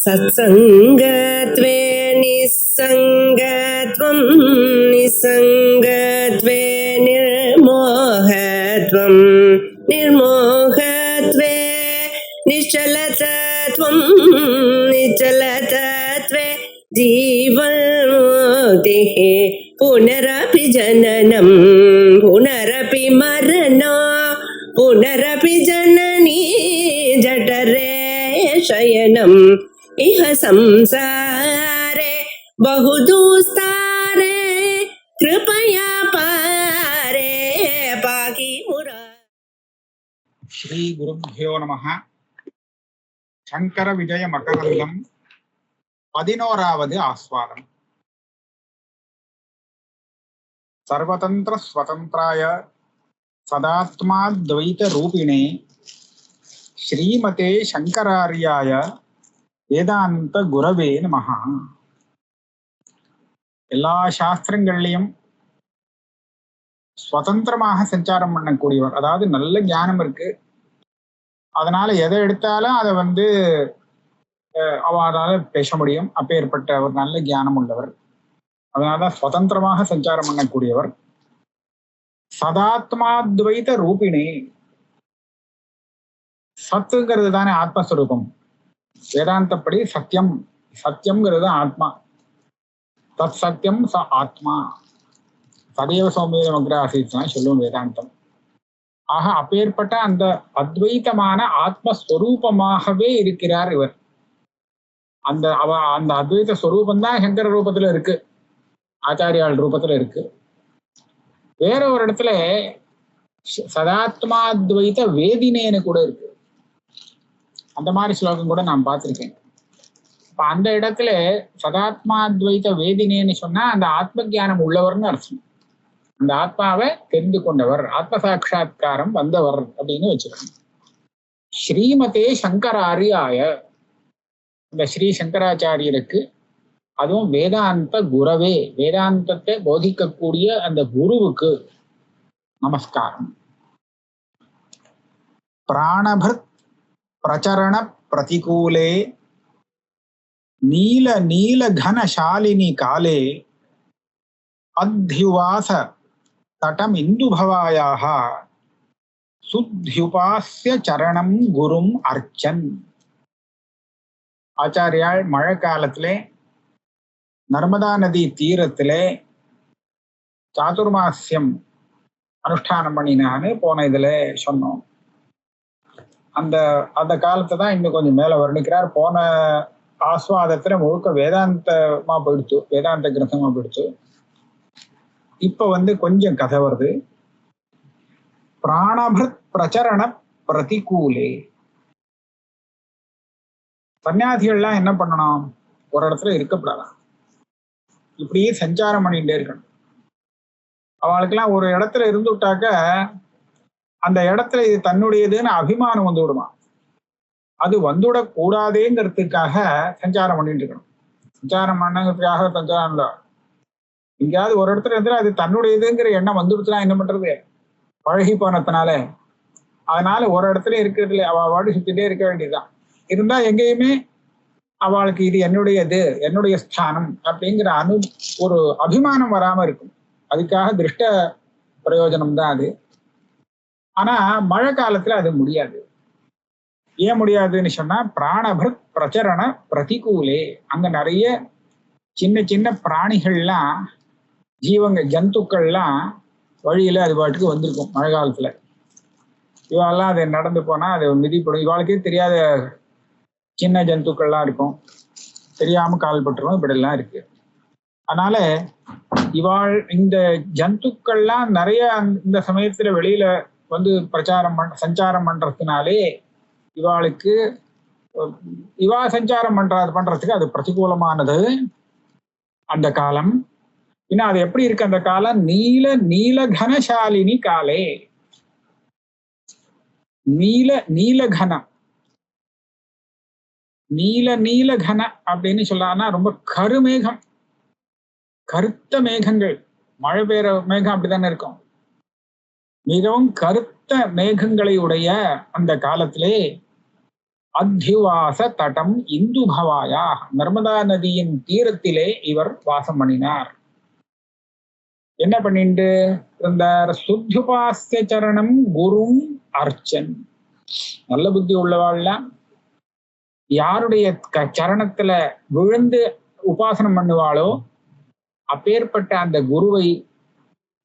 सत्सङ्गत्वे निस्सङ्गत्वं निस्सङ्गत्वे निर्मोहत्वं निर्मोहत्वे निश्चलतत्वं निश्चलतत्वे जीवन्मुक्तिः पुनरपि जननं पुनरपि मरणं पुनरपि जननी जठरे शयनम् इह संसारे बहुदुस्तारे कृपया पारे पाहि मुरा। श्री गुरुभ्यो नमः। शंकर विजय मकरंदम 11வது आस्वादम। सर्वतंत्र स्वतंत्राय सदात्माद्वैत रूपिणे श्रीमते शंकरार्याय வேதாந்த குரவே நமஹ. எல்லா சாஸ்திரங்கள்லையும் சுதந்திரமாக சஞ்சாரம் பண்ணக்கூடியவர், அதாவது நல்ல ஞானம் இருக்கு, அதனால எதை எடுத்தாலும் அதை அவரால் பேச முடியும். அப்பேற்பட்ட ஒரு நல்ல ஞானம் உள்ளவர், அதனாலதான் சுதந்திரமாக சஞ்சாரம் பண்ணக்கூடியவர். சதாத்மாத்வைத ரூபிணி, சத்துங்கிறது தானே ஆத்மஸ்வரூபம். வேதாந்தப்படி சத்தியம், சத்தியம்ங்கிறது ஆத்மா. தத் சத்தியம் ச ஆத்மா, சதைவ சௌமியம் அக்ராசித்தான் சொல்லுவோம் வேதாந்தம். ஆக அப்பேற்பட்ட அந்த அத்வைத்தமான ஆத்மஸ்வரூபமாகவே இருக்கிறார் இவர். அந்த அத்வைத ஸ்வரூபந்தான் சங்கர ரூபத்துல இருக்கு, ஆச்சாரியால் ரூபத்துல இருக்கு. வேற ஒரு இடத்துல சதாத்மாத்வைத வேதினேன்னு கூட இருக்கு. அந்த மாதிரி ஸ்லோகம் கூட நான் பார்த்திருக்கேன். இப்ப அந்த இடத்துல சதாத்மாத்வைத வேதினேன்னு சொன்னா அந்த ஆத்ம ஜானம் உள்ளவர்னு அர்த்தம். அந்த ஆத்மாவை தெரிந்து கொண்டவர், ஆத்ம சாட்சா்காரம் வந்தவர் அப்படின்னு வச்சுக்கணும். ஸ்ரீமதே சங்கராரியாய, இந்த ஸ்ரீ சங்கராச்சாரியருக்கு, அதுவும் வேதாந்த குரவே, வேதாந்தத்தை போதிக்கக்கூடிய அந்த குருவுக்கு நமஸ்காரம். பிராணபத் பிரச்சரண பிரதிகூலே நீல நீல கனசாலினி காலே அத்யுவாச தடம் இந்துபவாயாக சுத்யுபாஸ்ய சரணம் குரும் அர்ச்சன். ஆச்சாரியால் மழை காலத்திலே நர்மதா நதி தீரத்திலே சாதுர்மாசியம் அனுஷ்டானம் பண்ணினான்னு போன இதுல சொன்னோம். அந்த காலத்தை தான் இன்னும் கொஞ்சம் மேல வர்ணிக்கிறார். போன ஆஸ்வாதத்துல முழுக்க வேதாந்தமா போயிடுத்து, வேதாந்த கிரந்தமா போயிடுத்து. இப்ப கொஞ்சம் கதை வருது. பிராணபத் பிரச்சரண பிரதிகூலே, சன்னியாசிகள்லாம் என்ன பண்ணணும்? ஒரு இடத்துல இருக்கக்கூடாதான், இப்படியே சஞ்சாரம் பண்ணிட்டே இருக்கணும். அவளுக்கெல்லாம் ஒரு இடத்துல இருந்து விட்டாக்க அந்த இடத்துல இது தன்னுடையதுன்னு அபிமானம் வந்து விடுமா. அது வந்துவிடக் கூடாதேங்கிறதுக்காக சஞ்சாரம் பண்ணிட்டு இருக்கணும். சஞ்சாரம் பண்ணங்கிறதுக்காக சஞ்சாரம் இல்லை. எங்கேயாவது ஒரு இடத்துல இருந்து அது தன்னுடையதுங்கிற எண்ணம் வந்துடுச்சுன்னா என்ன பண்றது? பழகி போனதுனால. அதனால ஒரு இடத்துல இருக்கிறதுல அவள் சுத்திட்டே இருக்க வேண்டியதுதான். இருந்தா எங்கேயுமே அவளுக்கு இது என்னுடையது, என்னுடைய ஸ்தானம் அப்படிங்கிற ஒரு அபிமானம் வராம இருக்கும். அதுக்காக திருஷ்ட பிரயோஜனம் தான் அது. ஆனா மழை காலத்துல அது முடியாது. ஏன் முடியாதுன்னு சொன்னா, பிராணபத் பிரச்சரண பிரதிகூலே, அங்க நிறைய சின்ன சின்ன பிராணிகள்லாம், ஜந்துக்கள்லாம் வழியில அது பாட்டுக்கு வந்திருக்கும் மழை காலத்துல. இவாளெல்லாம் அது நடந்து போனா அது மிதிப்படும். இவாளுக்கே தெரியாத சின்ன ஜந்துக்கள்லாம் இருக்கும், தெரியாம கால் பட்டுரும், இப்படிலாம் இருக்கு. அதனால இவாள் இந்த ஜந்துக்கள்லாம் நிறைய இந்த சமயத்துல வெளியில சஞ்சாரம் பண்றதுனாலே இவாளுக்கு சஞ்சாரம் பண்றதுக்கு அது பிரதிகூலமானது அந்த காலம். இன்னும் அது எப்படி இருக்கு அந்த காலம்? நீல நீல கனசாலினி காலே, நீல நீலகன, நீல நீலகன அப்படின்னு சொல்லான்னா ரொம்ப கருமேகம், கருத்த மேகங்கள். மழை பெய்ற மேகம் அப்படித்தானே இருக்கும். மிகவும் கருத்த மேகங்களை உடைய அந்த காலத்திலே அத்திவாச தடம் இந்து பவாயா, நர்மதா நதியின் தீரத்திலே இவர் வாசம் பண்ணினார். என்ன பண்ணிட்டு இருந்தார்? சுத்துபாஸ்ய சரணம் குரும் அர்ச்சன். நல்ல புத்தி உள்ளவாள்லாம் யாருடைய சரணத்துல விழுந்து உபாசனம் பண்ணுவாளோ அப்பேற்பட்ட அந்த குருவை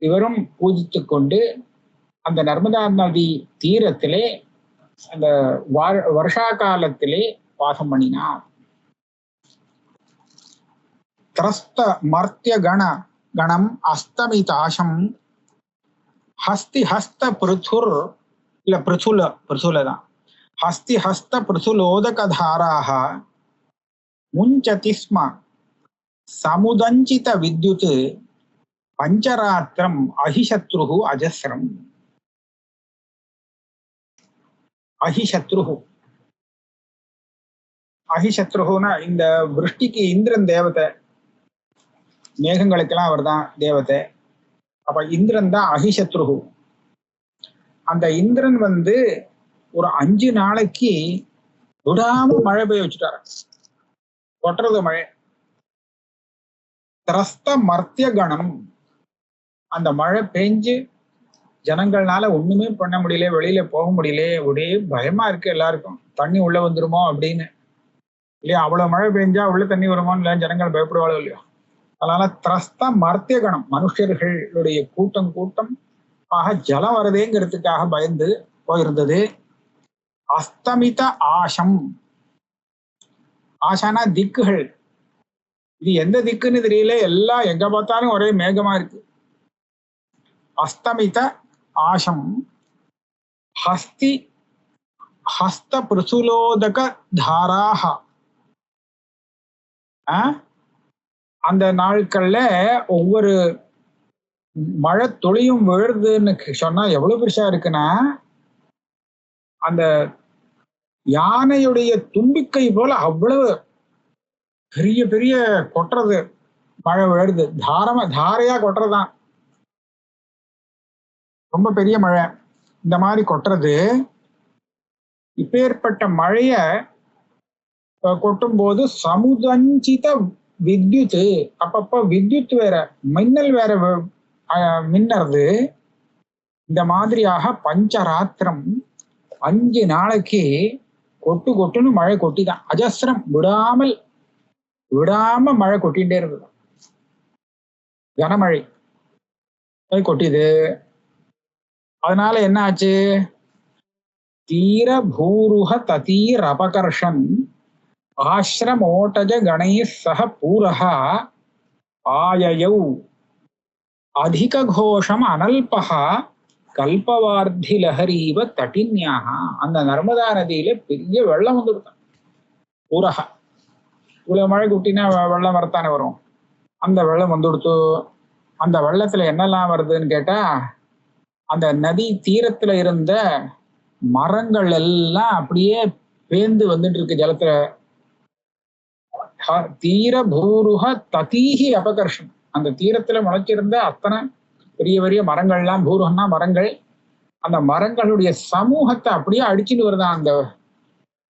இவரும் பூஜித்து கொண்டு அந்த நர்மதா நதி தீரத்திலே அந்த வருஷா காலத்திலே வாசம் பண்ணினார். திரஸ்த மர்த்திய கணம் அஸ்தமிதாசம் ஹஸ்தி ஹஸ்த பிருத்துர் இல்ல பிருசுலதான் ஹஸ்தி ஹஸ்த பிருசுலோதகதாராக முஞ்சதி ஸ்ம சமுதஞ்சித வித்யுத் பஞ்சராத்திரம் அஹிசத்ருஹு அஜஸ்ரம். அஹிசத்ருஹுனா இந்த விருஷ்டிக்கு இந்திரன் தேவதை, மேகங்களுக்கெல்லாம் அவர் தான் தேவதை. அப்ப இந்திரன் தான் அஹிசத்ருஹு. அந்த இந்திரன் ஒரு 5 நாளைக்கு விடாம மழை பெய்ய வச்சுட்டாரு, கொட்டுறது மழை. திரஸ்த மர்த்திய கணம், அந்த மழை பெஞ்சு ஜனங்கள்னால ஒண்ணுமே பண்ண முடியல, வெளியில போக முடியல, ஒரே பயமா இருக்கு எல்லாருக்கும், தண்ணி உள்ள வந்துருமோ அப்படின்னு இல்லையா. அவ்வளவு மழை பெஞ்சா உள்ள தண்ணி வருமோன்னு இல்லையா ஜனங்கள் பயப்படுவாளோ இல்லையா. அதனால திரஸ்த மர்த்திய கணம், மனுஷர்களுடைய கூட்டம் ஆக ஜலம் வருதேங்கிறதுக்காக பயந்து போயிருந்தது. அஸ்தமித ஆசம், ஆசானா திக்குகள், இது எந்த திக்குன்னு தெரியல, எல்லாம் எங்க பார்த்தாலும் ஒரே மேகமா இருக்கு. அஸ்தமித ஆசம் ஹஸ்தி ஹஸ்த பிரசுலோதக தாராக. அந்த நாட்கள்ல ஒவ்வொரு மழை துளியும் விழுதுன்னு சொன்னா எவ்வளவு பெருசா இருக்குன்னா, அந்த யானையுடைய தும்பிக்கை போல அவ்வளவு பெரிய பெரிய கொட்டுறது மழை விழுது, தாரையா கொட்டுறதுதான், ரொம்ப பெரிய மழை இந்த மாதிரி கொட்டுறது. இப்பேற்பட்ட மழைய கொட்டும் போது சமுதஞ்சித வித்யுத், அப்பப்ப வித்யுத் வேற, மின்னல் வேற மின்னறது. இந்த மாதிரியாக பஞ்சராத்திரம் 5 நாளைக்கு கொட்டுன்னு மழை கொட்டிதான், அஜஸ்ரம் விடாம மழை கொட்டிகிட்டே இருந்தது, கனமழை கொட்டிது. அதனால என்ன ஆச்சு? தீர பூருஹ ததீர் அபகர்ஷன் ஆசிரமோட்டஜ கணை சக பூரஹ ஆயயௌ அதிக கோஷம் அனல்பஹ கல்பவார்த்தி லஹரீவ தட்டின்யாக. அந்த நர்மதா நதியில பெரிய வெள்ளம் வந்துடுதான். பூரஹ, இவ்வளவு மழை குட்டினா வெள்ளம் வரத்தானே வரும். அந்த வெள்ளம் வந்துடுத்து. அந்த வெள்ளத்துல என்னெல்லாம் வருதுன்னு கேட்டா, அந்த நதி தீரத்துல இருந்த மரங்கள் எல்லாம் அப்படியே பேந்து வந்துட்டு இருக்கு ஜலத்துல. தீர பூருஹ ததீஹி அபகர்ஷம், அந்த தீரத்துல முளைச்சிருந்த அத்தனை பெரிய பெரிய மரங்கள்லாம், பூருகம்னா மரங்கள், அந்த மரங்களுடைய சமூகத்தை அப்படியே அடிச்சுட்டு வருதான் அந்த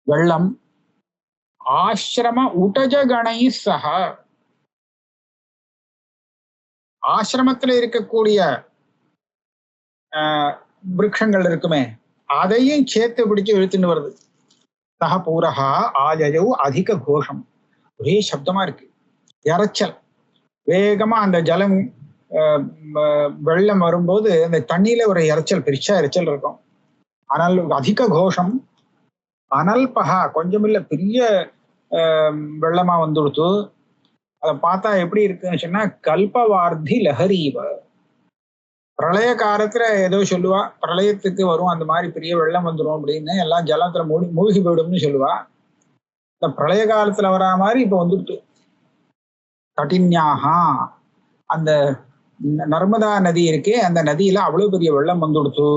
வெள்ளம். ஆசிரம உடஜ கணை சக, ஆசிரமத்துல இருக்கக்கூடிய விருட்சங்கள் இருக்குமே அதையும் சேர்த்து பிடிச்சு இழுத்துட்டு வருது. சக பூரகா ஆஜயோ அதிக கோஷம், ஒரே சப்தமா இருக்கு, இறைச்சல் வேகமா. அந்த ஜலம் வெள்ளம் வரும்போது அந்த தண்ணியில ஒரு இறைச்சல், பெருசா இறைச்சல் இருக்கும். ஆனால் அதிக கோஷம் அனல்பகா, கொஞ்சம் இல்ல பெரிய வெள்ளமா வந்துடுத்து. அதை பார்த்தா எப்படி இருக்குன்னு சொன்னா கல்பவார்த்தி லஹரீவ, பிரளய காலத்துல ஏதோ சொல்லுவா, பிரளயத்துக்கு வரும் அந்த மாதிரி பெரிய வெள்ளம் வந்துடும் அப்படின்னு, எல்லாம் ஜலத்துல மூழ்கி போயிடும்னு சொல்லுவா. இந்த பிரளய காலத்துல வரா மாதிரி இப்ப வந்துட்டு கட்டின்யாகா, அந்த நர்மதா நதி இருக்கே அந்த நதியில அவ்வளவு பெரிய வெள்ளம் வந்துடுத்து.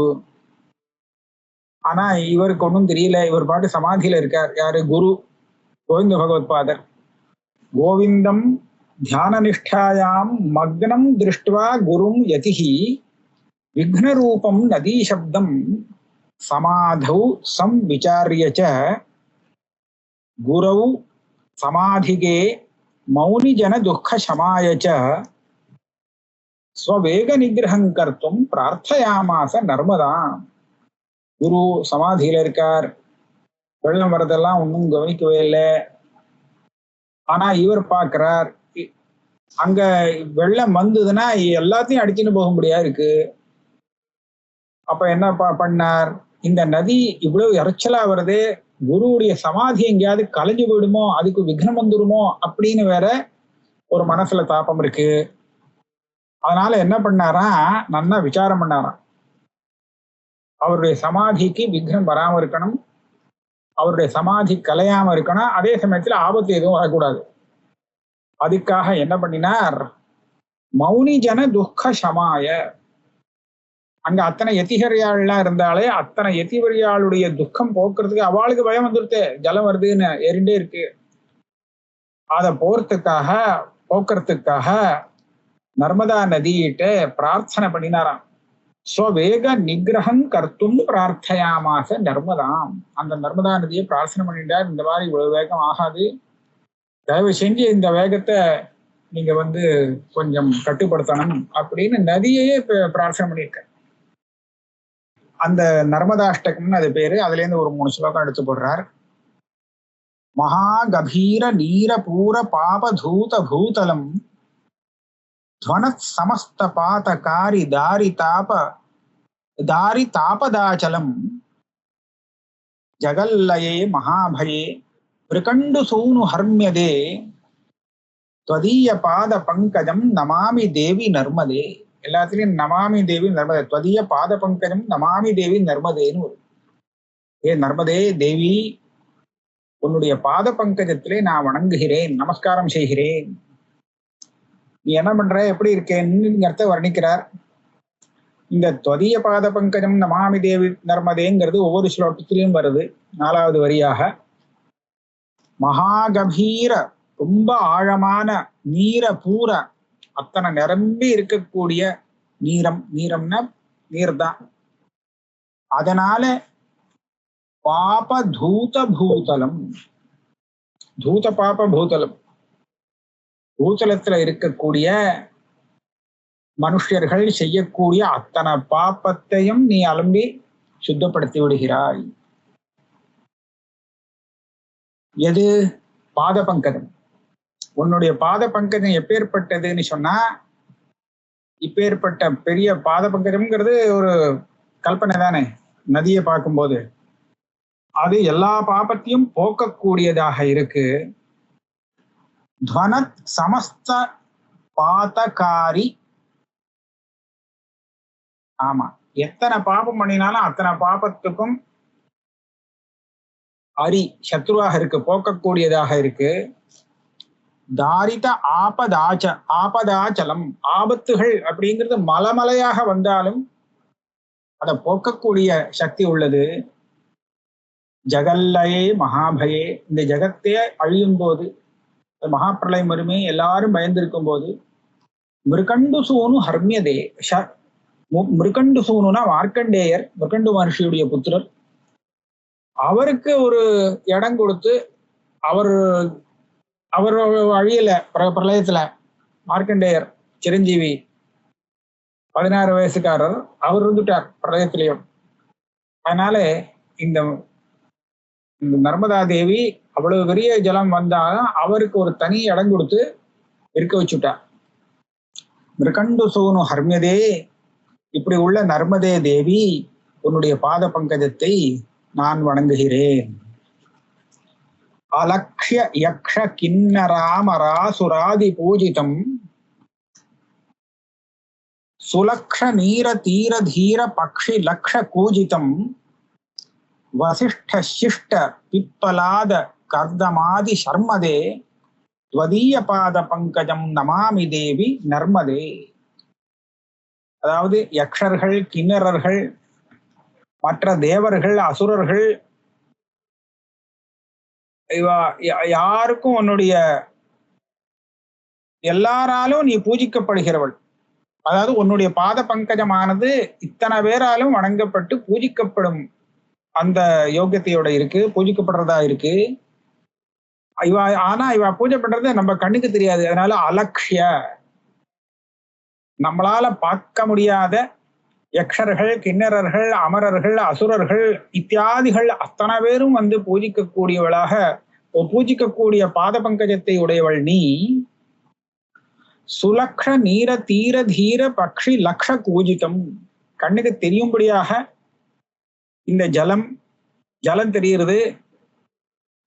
ஆனா இவருக்கு ஒன்றும் தெரியல, இவர் பாட்டு சமாதியில இருக்கார். யாரு? குரு கோவிந்த பகவத்பாதர். கோவிந்தம் தியான நிஷ்டாயாம் மக்னம் திருஷ்டுவா குரும் யதிஹி விக்னரூபம் நதீ சப்தம் சமாதௌ சம்விசார்ய ச குரௌ சமாதிகே மௌனி ஜன துக்க சமாயச்ச ஸ்வவேக நிகிரகம் கர்த்தும் பிரார்த்தயாமாச நர்மதா. குரு சமாதியில இருக்கார், வெள்ளம் வரதெல்லாம் ஒன்றும் கவனிக்கவே இல்லை. ஆனா இவர் பார்க்கிறார், அங்க வெள்ளம் வந்ததுன்னா எல்லாத்தையும் அடிச்சுன்னு போக முடியாது இருக்கு. அப்ப என்ன பண்ணார், இந்த நதி இவ்வளவு இறைச்சலா வருது, குருவுடைய சமாதி எங்கேயாவது கலைஞ்சு போயிடுமோ, அதுக்கு விக்னம் வந்துடுமோ அப்படின்னு வேற ஒரு மனசுல தாபம் இருக்கு. அதனால என்ன பண்ணாரா, நல்லா விசாரம் பண்ணாராம். அவருடைய சமாதிக்கு விக்னம் வராம இருக்கணும், அவருடைய சமாதி கலையாம இருக்கணும், அதே சமயத்துல ஆபத்து எதுவும் வரக்கூடாது. அதுக்காக என்ன பண்ணினார், மௌனி ஜன துக்க சமாய, அங்க அத்தனை எத்திகரியாள்லாம் இருந்தாலே அத்தனை எத்திகரியாளுடைய துக்கம் போக்குறதுக்கு அவளுக்கு பயம் வந்துருத்தே, ஜலம் வருதுன்னு ஏறிண்டே இருக்கு, அதை போக்குறதுக்காக நர்மதா நதியிட்ட பிரார்த்தனை பண்ணினாராம். ஸ்வவேக நிகிரகம் கர்த்தும் பிரார்த்தயாமாச நர்மதாம். அந்த நர்மதா நதியை பிரார்த்தனை பண்ணிட்டார், இந்த மாதிரி இவ்வளவு வேகம் ஆகாது, தயவு செஞ்சு இந்த வேகத்தை நீங்க கொஞ்சம் கட்டுப்படுத்தணும் அப்படின்னு நதியையே பிரார்த்தனை பண்ணியிருக்க. அந்த நர்மதாஷ்டகம்னு அது பேரு. அதுல இருந்து ஒரு 3 ஸ்லோகம் எடுத்து போடுறார். மகா கபீர நீர பூர பாப தூத பூதலம் துவனத் சமஸ்த பாதகாரி தாரி தாபதாச்சலம் ஜகல்லயே மகாபயே பிரகண்டு சூனு ஹர்மியதே த்வதீய பாத பங்கஜம் நமாமி தேவி நர்மதே. எல்லாத்திலையும் நமாமி தேவி நர்மதே, த்வதீய பாத பங்கஜம் நமாமி தேவி நர்மதேன்னு வரும். ஏ நர்மதே தேவி, உன்னுடைய பாத பங்கஜத்திலே நான் வணங்குகிறேன், நமஸ்காரம் செய்கிறேன். நீ என்ன பண்ற, எப்படி இருக்கேன்னு வர்ணிக்கிறார். இந்த த்வதீய பாத பங்கஜம் நமாமி தேவி நர்மதேங்கிறது ஒவ்வொரு ஸ்லோகத்திலையும் வருது. 4வது வரியாக மகாகபீர, ரொம்ப ஆழமான, நீர பூர, அத்தனை நிரம்பி இருக்கக்கூடிய நீரம்னா நீர் தான். அதனால பாப தூத பூதலம், தூத பாப பூதலம், பூதலத்துல இருக்கக்கூடிய மனுஷர்கள் செய்யக்கூடிய அத்தனை பாப்பத்தையும் நீ அலம்பி சுத்தப்படுத்தி விடுகிறாய். எது? பாத பங்கஜம். உன்னுடைய பாத பங்கஜம் எப்பேற்பட்டதுன்னு சொன்னா, இப்பேற்பட்ட பெரிய பாத பங்கஜம்ங்கிறது ஒரு கல்பனை தானே. நதியை பார்க்கும்போது அது எல்லா பாபத்தையும் போக்கக்கூடியதாக இருக்கு. துவனத் சமஸ்த பாதகாரி. ஆமா, எத்தனை பாபம் பண்ணினாலும் அத்தனை பாபத்துக்கும் சத்ருவாக இருக்கு, போக்கக்கூடியதாக இருக்கு. தாரித ஆபதாச்சலம், ஆபத்துகள் அப்படிங்கிறது மலமலையாக வந்தாலும் அதை போக்கக்கூடிய சக்தி உள்ளது. ஜகல்லயே மகாபயே, இந்த ஜகத்தே அழியும் போது, மகாப்பிரளயம் வருமே, எல்லாரும் பயந்திருக்கும் போது, மிருகண்டு சூனு ஹர்மியதே. மிருகண்டு சூனுனா மார்க்கண்டேயர், மிருகண்டு மகர்ஷியுடைய புத்திரர். அவருக்கு ஒரு இடம் கொடுத்து அவர் அழியல பிரளயத்துல. மார்க்கண்டேயர் சிரஞ்சீவி 16 வயசுக்காரர், அவர் இருந்துட்டார் பிரளயத்திலையும். அதனால இந்த நர்மதா தேவி அவ்வளவு பெரிய ஜலம் வந்தாலும் அவருக்கு ஒரு தனி இடம் கொடுத்து இருக்க வச்சுட்டார். மிருகண்டு சோனு ஹர்மியதே, இப்படி உள்ள நர்மதே தேவி, உன்னுடைய பாத பங்கஜத்தை நான் வணங்குகிறேன். அலக்ஷ்ய யக்ஷ கிண்ணராமராசுராதி பூஜிதம் சுலக்ஷ நீர தீர தீர பக்ஷி லக்ஷ கூஜிதம் வசிஷ்ட சிஷ்ட பிப்பலாத கர்தமாதி சர்மதே த்வதீய பாத பங்கஜம் நமாமி தேவி நர்மதே. அதாவது யக்ஷர்கள், கிண்ணறர்கள், மற்ற தேவர்கள், அசுரர்கள், யாருக்கும் உன்னுடைய எல்லாராலும் நீ பூஜிக்கப்படுகிறவள். அதாவது உன்னுடைய பாத பங்கஜமானது இத்தனை பேராலும் வணங்கப்பட்டு பூஜிக்கப்படும் அந்த யோக்கியத்தையோட இருக்கு, பூஜிக்கப்படுறதா இருக்கு. இவ பூஜை பண்றது நம்ம கண்ணுக்கு தெரியாது. அதனால அலக்ஷ்ய, நம்மளால பார்க்க முடியாத யக்ஷர்கள், கிண்ணறர்கள், அமரர்கள், அசுரர்கள் இத்தியாதிகள் அத்தனை பேரும் வந்து பூஜிக்கக்கூடியவளாக, பூஜிக்கக்கூடிய பாத பங்கஜத்தை உடையவள் நீ. சுலக்ஷ நீர தீர தீர பக்ஷி லக்ஷ கூஜிதம், கண்ணுக்கு தெரியும்படியாக இந்த ஜலம் தெரிகிறது,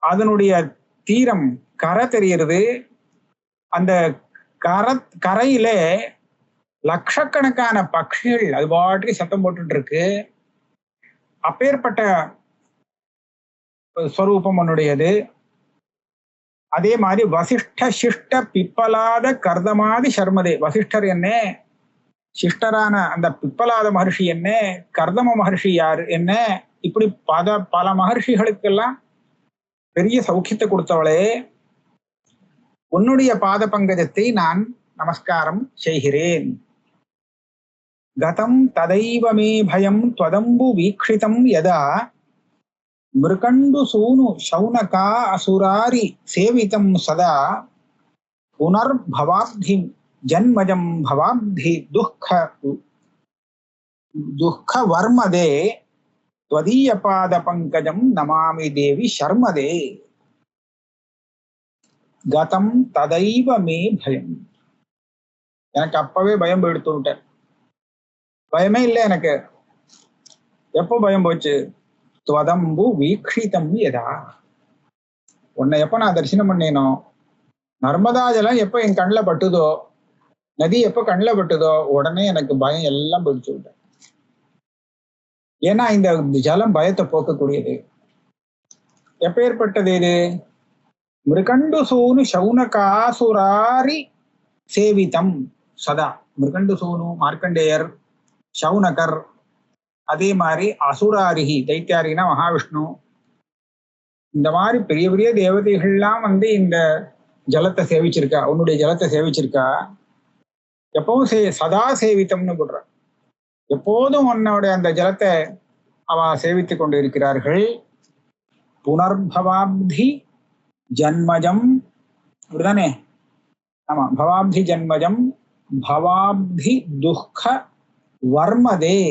அதனுடைய தீரம் கரை தெரிகிறது. அந்த கரையிலே லட்சக்கணக்கான பட்சிகள் அது பாட்டி சத்தம் போட்டு இருக்கு. அப்பேற்பட்ட ஸ்வரூபம் உன்னுடையது. அதே மாதிரி வசிஷ்ட சிஷ்ட பிப்பலாத கர்தமாதி சர்மதே, வசிஷ்டர் என்ன, சிஷ்டரான அந்த பிப்பலாத மகர்ஷி என்ன, கர்தம மகர்ஷி யார் என்ன, இப்படி பல மகர்ஷிகளுக்கெல்லாம் பெரிய சௌக்கியத்தை கொடுத்தவளே, உன்னுடைய பாத பங்கஜத்தை நான் நமஸ்காரம் செய்கிறேன். கதம் ததைவமே பயம் त्वदम्बु வீக்ஷிதம் யதா மிருகண்டு சூனு சௌனகா அசுராரி சேவிதம் சதா புனர்பவாப்தி ஜன்மஜம் பவாப்தி துக்க வர்மதே त्वदीय பாத பங்கஜம் நமாமி தேவி சர்மதே. கதம் ததைவ மே பயம், எனக்கு அப்பவே பயம் போயிடுத்து விட்டேன். பயமே இல்லை எனக்கு. எப்போ பயம் போச்சு? துவதம்பு வீக்ஷிதம் யதா, உன்னை எப்ப நான் தரிசனம் பண்ணேனோ, நர்மதா ஜலம் எப்ப என் கண்ணில் பட்டுதோ, நதி எப்ப கண்ணில் பட்டுதோ, உடனே எனக்கு பயம் எல்லாம் போயிடுச்சு விட்டேன். ஏன்னா இந்த ஜலம் பயத்தை போக்கக்கூடியது. எப்பேற்பட்டது இது? மிருகண்டு சூனு சௌனகாசுராரி சேவிதம் சதா. மிருகண்டு சூனு மார்க்கண்டேயர், சௌனகர், அதே மாதிரி அசுராரிகி தைத்தியாரினா மகாவிஷ்ணு, இந்த மாதிரி பெரிய பெரிய தேவதைகள்லாம் வந்து இந்த ஜலத்தை சேவிச்சிருக்கா, உன்னுடைய ஜலத்தை சேவிச்சிருக்கா. எப்பவும் சதா சேவித்தம்னு போடுற, எப்போதும் உன்னோட அந்த ஜலத்தை அவ சேவித்து கொண்டு இருக்கிறார்கள். புனர்பவாப்தி ஜன்மஜம், இப்படிதானே? ஆமா, பவாப்தி ஜன்மஜம் பவாப்தி துக்க வர்மதே.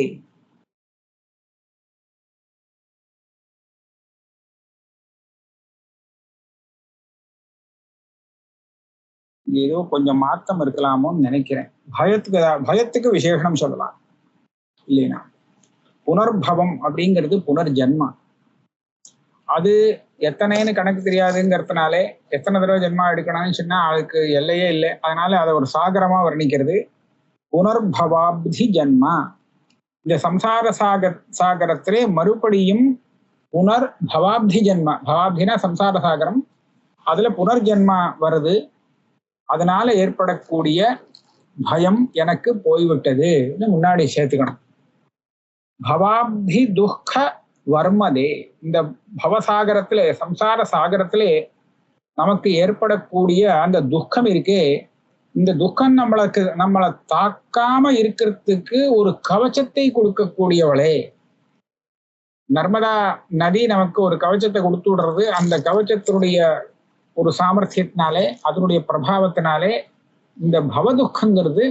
ஏதோ கொஞ்சம் மாத்தம் இருக்கலாமோன்னு நினைக்கிறேன். பயத்துக்கு விசேஷம் சொல்லலாம் இல்லைனா. புனர்பவம் அப்படிங்கிறது புனர்ஜன்மா. அது எத்தனைன்னு கணக்கு தெரியாதுங்கிறதுனாலே எத்தனை தடவை ஜென்மா எடுக்கணும்னு சொன்னா அதுக்கு எல்லையே இல்லை. அதனால அதை ஒரு சாகரமா வர்ணிக்கிறது. புனர்பவாப்தி ஜன்மா, இந்த சம்சார சாகரத்திலே மறுபடியும் பவாப்தி ஜென்மா, பவாப்தினா சம்சார சாகரம், அதுல புனர்ஜென்மா வருது. அதனால ஏற்படக்கூடிய பயம் எனக்கு போய்விட்டது முன்னாடி சேர்த்துக்கணும். பவாப்தி துக்க வர்மதே, இந்த பவசாகரத்திலே சம்சார சாகரத்திலே நமக்கு ஏற்படக்கூடிய அந்த துக்கம் இருக்கே, இந்த துக்கம் நம்மளை தாக்காம இருக்கிறதுக்கு ஒரு கவச்சத்தை கொடுக்கக்கூடியவளே. நர்மதா நதி நமக்கு ஒரு கவச்சத்தை கொடுத்து விடுறது. அந்த கவச்சத்தினுடைய ஒரு சாமர்த்தியத்தினாலே, அதனுடைய பிரபாவத்தினாலே இந்த பவதுக்கங்கிறது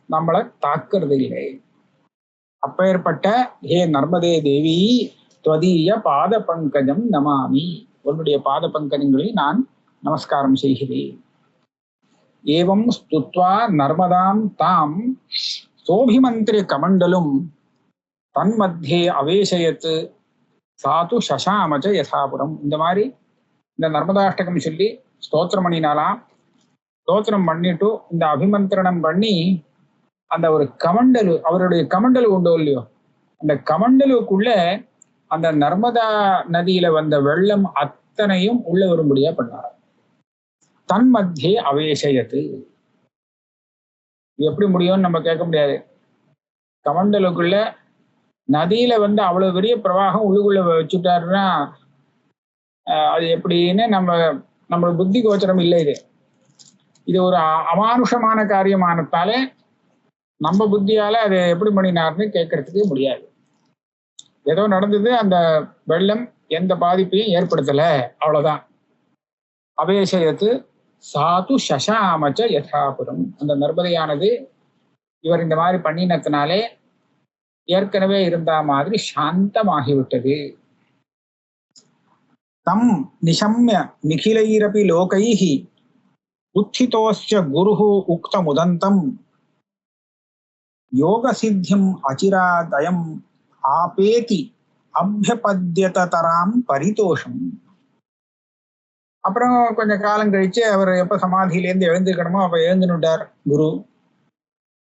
நம்மளை தாக்குறது இல்லை. அப்பேற்பட்ட ஹே நர்மதே தேவி, त्वदीय பாத பங்கஜம் நமாமி, உன்னுடைய பாத பங்கஜங்களில் நான் நமஸ்காரம் செய்கிறேன். ஏவம் ஸ்துத்வா நர்மதாம் தாம் சோபிமந்திரி கமண்டலும் தன்மத்தியே அவேசயத்து சாது சசாமச்ச யசாபுரம். இந்த மாதிரி இந்த நர்மதாஷ்டகம் சொல்லி ஸ்தோத்திரம் பண்ணினாலாம். ஸ்தோத்திரம் பண்ணிட்டு இந்த அபிமந்திரணம் பண்ணி அந்த ஒரு கமண்டலு, அவருடைய கமண்டலு உண்டோ இல்லையோ, அந்த கமண்டலுக்குள்ள அந்த நர்மதா நதியில வந்த வெள்ளம் அத்தனையும் உள்ள வரும்படியா பண்ணார். தன் மத்தியே அவேசயத்து. எப்படி முடியும்னு நம்ம கேட்க முடியாது. கமண்டலுக்குள்ள நதியில வந்து அவ்வளவு பெரிய பிரவாகம் உள்ளுக்குள்ள வச்சுட்டாருன்னா அது எப்படின்னு நம்மளோட புத்தி கோச்சரம் இல்லை. இது ஒரு அமானுஷமான காரியமானத்தாலே நம்ம புத்தியால அதை எப்படி பண்ணினார்னு கேட்கறதுக்கு முடியாது. ஏதோ நடந்தது, அந்த வெள்ளம் எந்த பாதிப்பையும் ஏற்படுத்தல, அவ்வளவுதான். அவேசயத்து சாது சசாமச்ச யதாபுரம். அந்த நர்மதையானது இவர் இந்த மாதிரி பண்ணினத்தினாலே ஏற்கனவே இருந்த மாதிரி சாந்தமாகிவிட்டது. தம் நிசம்ய நிகிலைரபி லோகைஹி உத்திதோஸ்ய குருஹு உக்தமுதந்தம் யோகசித்தியம் அச்சிராதயம் ஆபேதி அபியபத்யதராம் பரிதோஷம். அப்புறம் கொஞ்சம் காலம் கழிச்சு அவர் எப்ப சமாதியிலேருந்து எழுந்துக்கணுமோ அப்ப எழுந்துட்டார் குரு.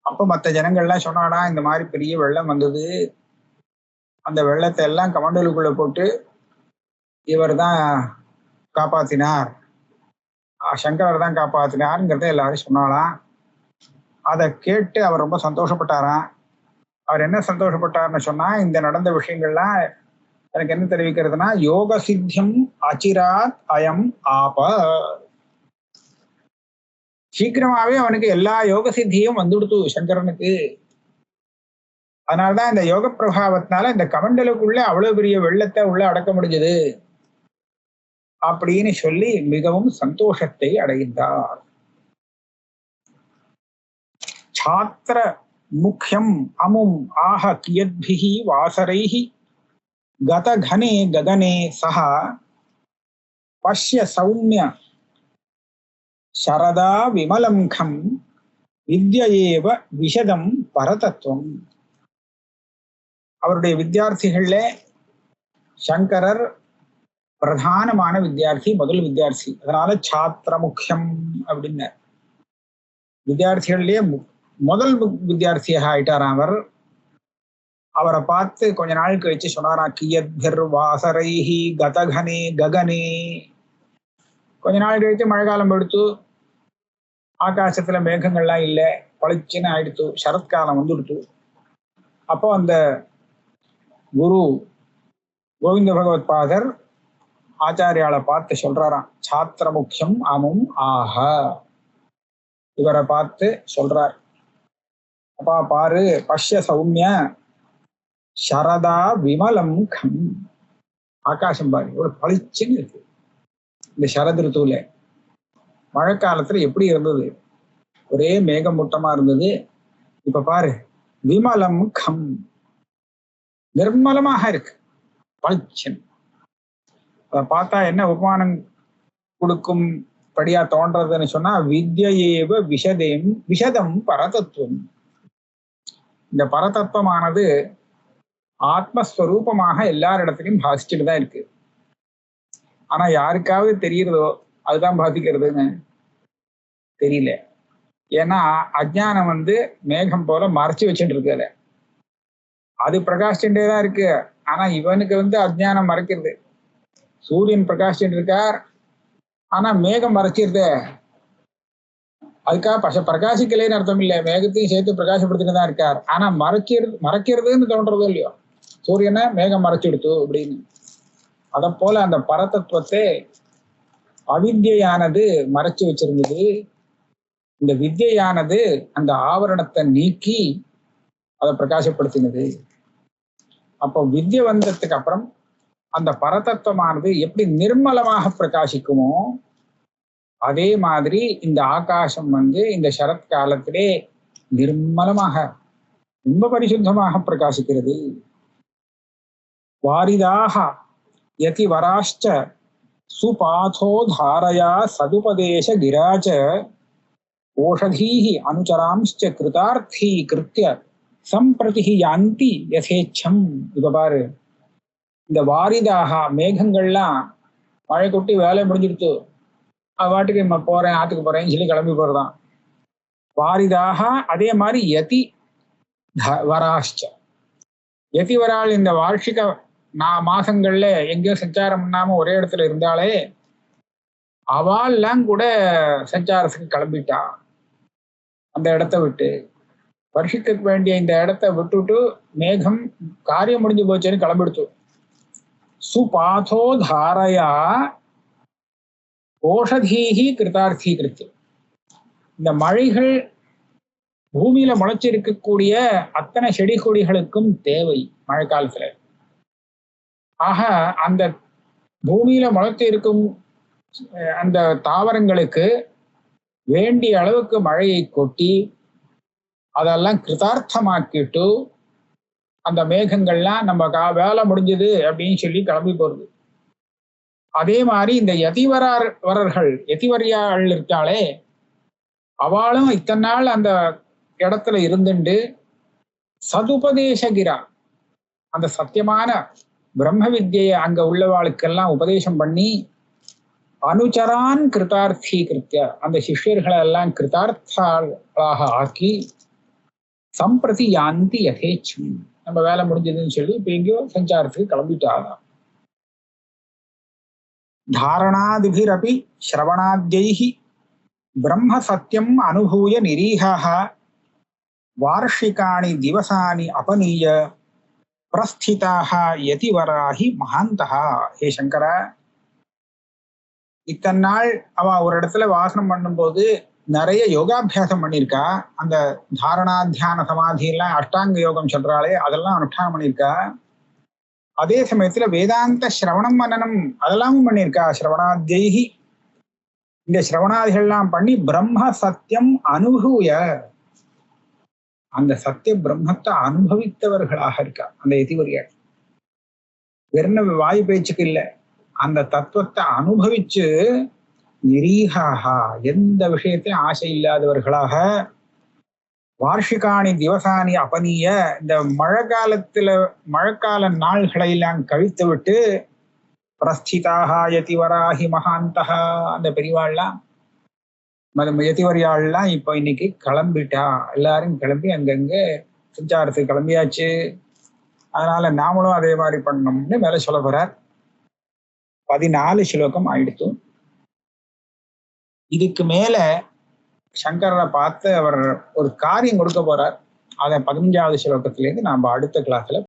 அப்ப மற்ற ஜனங்கள்லாம் சொன்னாடா, இந்த மாதிரி பெரிய வெள்ளம் வந்தது, அந்த வெள்ளத்தை எல்லாம் கமண்டலுக்குள்ள போட்டு இவர் தான் காப்பாத்தினார், சங்கரர் தான் காப்பாத்தினார்ங்கிறத எல்லாரும் சொன்னாலாம். அதை கேட்டு அவர் ரொம்ப சந்தோஷப்பட்டாராம். அவர் என்ன சந்தோஷப்பட்டார்னு சொன்னா, இந்த நடந்த விஷயங்கள்லாம் எனக்கு என்ன தெரிவிக்கிறதுனா, யோக சித்தியம் அச்சிராத் அயம் ஆப. சீக்கிரமாவே அவனுக்கு எல்லா யோக சித்தியும் வந்துடுத்து சங்கரனுக்கு. அதனாலதான் இந்த யோக பிரபாவத்தினால இந்த கமண்டலுக்குள்ள அவ்வளவு பெரிய வெள்ளத்தை உள்ள அடக்க முடிஞ்சது அப்படின்னு சொல்லி மிகவும் சந்தோஷத்தை அடைந்தார். சாத்திர முக்கியம் அமும் ஆஹ கியத்பிஹி வாசரைஹி கதகனே ககனே சஹ பஷ்ய சௌமிய சரதா விமலம்கம் வித்யேவ விஷதம் பரதத்துவம். அவருடைய வித்தியார்த்திகள்ல சங்கரர் பிரதானமான வித்தியார்த்தி, முதல் வித்தியார்த்தி. அதனால சாத்திர முக்கியம் அப்படின்னு வித்தியார்த்திகள்லயே முதல் வித்தியார்த்தியாக ஆயிட்டாராம் அவர். அவரை பார்த்து கொஞ்ச நாள் கழிச்சு சொன்னாரா, கியத்பிர் வாசரைஹி கதகனே ககனே. கொஞ்ச நாள் கழிச்சு மழை காலம் எடுத்து ஆகாசத்துல மேகங்கள்லாம் இல்லை, பளிச்சுன்னு ஆயிடுத்து, சரத்காலம் வந்துடுத்து. அப்போ அந்த குரு கோவிந்த பகவத் பாதர் ஆச்சாரியால பார்த்து சொல்றாராம், சாத்திர முக்கியம் அமும் ஆஹ. இவரை பார்த்து சொல்றார், அப்பா பாரு, பஷ்ய சௌமிய சரதா விமலம் கம். ஆகாசம் பாரு ஒரு பளிச்சுன்னு இருக்கு. இந்த சரத் ருத்துவில மழை காலத்துல எப்படி இருந்தது, ஒரே மேகமூட்டமா இருந்தது. இப்ப பாரு, விமலம் கம், நிர்மலமாக இருக்கு, பளிச்சன். அதை பார்த்தா என்ன உபமானம் கொடுக்கும் படியா தோன்றதுன்னு சொன்னா, வித்யேவ விஷதம் பரதத்துவம். இந்த பரதத்துவமானது ஆத்மஸ்வரூபமாக எல்லாரிடத்திலையும் பாதிச்சுட்டு தான் இருக்கு. ஆனா யாருக்காவது தெரியுறதோ அதுதான் பாதிக்கிறதுன்னு தெரியல. ஏன்னா அஜ்ஞானம் மேகம் போல மறைச்சு வச்சுட்டு இருக்கு. அது பிரகாசிச்சுட்டே தான் இருக்கு. ஆனா இவனுக்கு அஜ்ஞானம் மறைக்கிறது. சூரியன் பிரகாசிச்சுட்டு இருக்கார், ஆனா மேகம் மறைச்சிருது. அதுக்காக பிரகாசிக்கலைன்னு அர்த்தம் இல்லை, மேகத்தையும் சேர்த்து பிரகாசப்படுத்திட்டு தான் இருக்கார். ஆனா மறைக்கிறதுன்னு தோன்றதோ இல்லையோ, சூரியனை மேகம் மறைச்சிடுத்து அப்படின்னு. அத போல அந்த பரதத்துவத்தை அவித்யானது மறைச்சு வச்சிருந்தது. இந்த வித்யானது அந்த ஆவரணத்தை நீக்கி அதை பிரகாசப்படுத்தினது. அப்போ வித்ய வந்ததுக்கு அப்புறம் அந்த பரதத்துவமானது எப்படி நிர்மலமாக பிரகாசிக்குமோ அதே மாதிரி இந்த ஆகாசம் இந்த சரத் காலத்திலே நிர்மலமாக ரொம்ப பரிசுத்தமாக பிரகாசிக்கிறது. வாரிதாக யதி வராஷ்ச சுபாதோ தாரயா சதுபதேச கிராச்ச ஓஷதீஹி அனுச்சராம்ச்ச கிருதார்த்தி கிருத்திய சம்பிரதிஹி யாந்தி யதேச்சம். இப்ப பாரு, இந்த வாரிதாக மேகங்கள்லாம் மழை கொட்டி வேலை முடிஞ்சிடுத்து, அது வாட்டுக்கு நம்ம போறேன் ஆத்துக்கு போறேன்னு சொல்லி கிளம்பி போறதான் வாரிதாக. அதே மாதிரி யதி வராஷ்ச, யதி வராள் இந்த வார்ஷிக மாசங்கள்ல எங்கேயும் சஞ்சாரம் பண்ணாம ஒரே இடத்துல இருந்தாலே அவள்லாம் கூட சஞ்சாரத்துக்கு கிளம்பிட்டா. அந்த இடத்த விட்டு வருஷத்துக்கு வேண்டிய இந்த இடத்த விட்டுட்டு மேகம் காரியம் முடிஞ்சு போச்சுன்னு கிளம்பிடுத்து. சுபாதோ தாரையா ஓஷதீஹி கிருதார்த்தி கிருத்து. இந்த மழைகள் பூமியில முளைச்சிருக்கக்கூடிய அத்தனை செடி கொடிகளுக்கும் தேவை மழை காலத்துல. ஆக அந்த பூமியில முளைத்து இருக்கும் அந்த தாவரங்களுக்கு வேண்டிய அளவுக்கு மழையை கொட்டி அதெல்லாம் கிருதார்த்தமாக்கிட்டு அந்த மேகங்கள்லாம் நம்ம வேலை முடிஞ்சது அப்படின்னு சொல்லி கிளம்பி போறது. அதே மாதிரி இந்த யதிவரியாள் இருக்காளே, அவளும் இத்தனை நாள் அந்த இடத்துல இருந்துண்டு சதுபதேசகிரா, அந்த சத்தியமான பிரம்ம வித்யை அங்க உள்ளவாளுக்கெல்லாம் உபதேசம் பண்ணி அனுச்சரான் கிருதார்த்தி கிருத்திய, அந்த சிஷ்யர்களை எல்லாம் கிருதார்த்தாளாக ஆக்கி சம்பிரதி யாந்தி யதேச்சம், நம்ம வேலை முடிஞ்சதுன்னு சொல்லி இப்ப எங்கேயோ சஞ்சாரத்துக்கு கிளம்பிட்டாங்க. தாரணாதிபிரபி ஸ்ரவணாத்யைஹி பிரம்ம சத்யம் அனுபூய நிரீஹாஹ வார்ஷிகாணி திவசானி அபநீய பிரஸ்திதாக யதிவராஹி மகாந்தஹா. ஹே சங்கர, இத்தனை நாள் அவ ஒரு இடத்துல வாசனம் பண்ணும்போது நிறைய யோகாபியாசம் பண்ணியிருக்கா. அந்த தாரணா தியான சமாதி எல்லாம் அஷ்டாங்க யோகம் சொல்றாளே, அதெல்லாம் அனுஷ்டானம் பண்ணியிருக்கா. அதே சமயத்துல வேதாந்த சிரவணம் மனனம் அதெல்லாமும் பண்ணியிருக்கா. சிரவணாத்யைஹி, இந்த சிரவணாதிகள்லாம் பண்ணி பிரம்ம சத்தியம் அனுபூய, அந்த சத்திய பிரம்மத்தை அனுபவித்தவர்களாக இருக்கா அந்த யதிவரியாள். வெறும் வாயு பேச்சுக்கு இல்லை, அந்த தத்துவத்தை அனுபவிச்சு நிரீகாகா, எந்த விஷயத்தையும் ஆசை இல்லாதவர்களாக வார்ஷிகாணி திவசானி அபநீய, இந்த மழைக்கால நாள்களை எல்லாம் கழித்து விட்டு பிரஸ்திதாக யதிவராஹி மகாந்தஹா, அந்த பெரியவாள்லாம் யதிவரியாள்லாம் இப்ப இன்னைக்கு கிளம்பிட்டா. எல்லாரும் கிளம்பி அங்கங்க சஞ்சாரத்துக்கு கிளம்பியாச்சு. அதனால நாமளும் அதே மாதிரி பண்ணணும்னு மேல சொல்ல போறார். 14 ஸ்லோகம் ஆயிடுத்து. இதுக்கு மேல சங்கரரை பார்த்து அவர் ஒரு காரியம் கொடுக்க போறார். அதை 15வது ஸ்லோகத்திலேருந்து நாம அடுத்த கிளாஸ்ல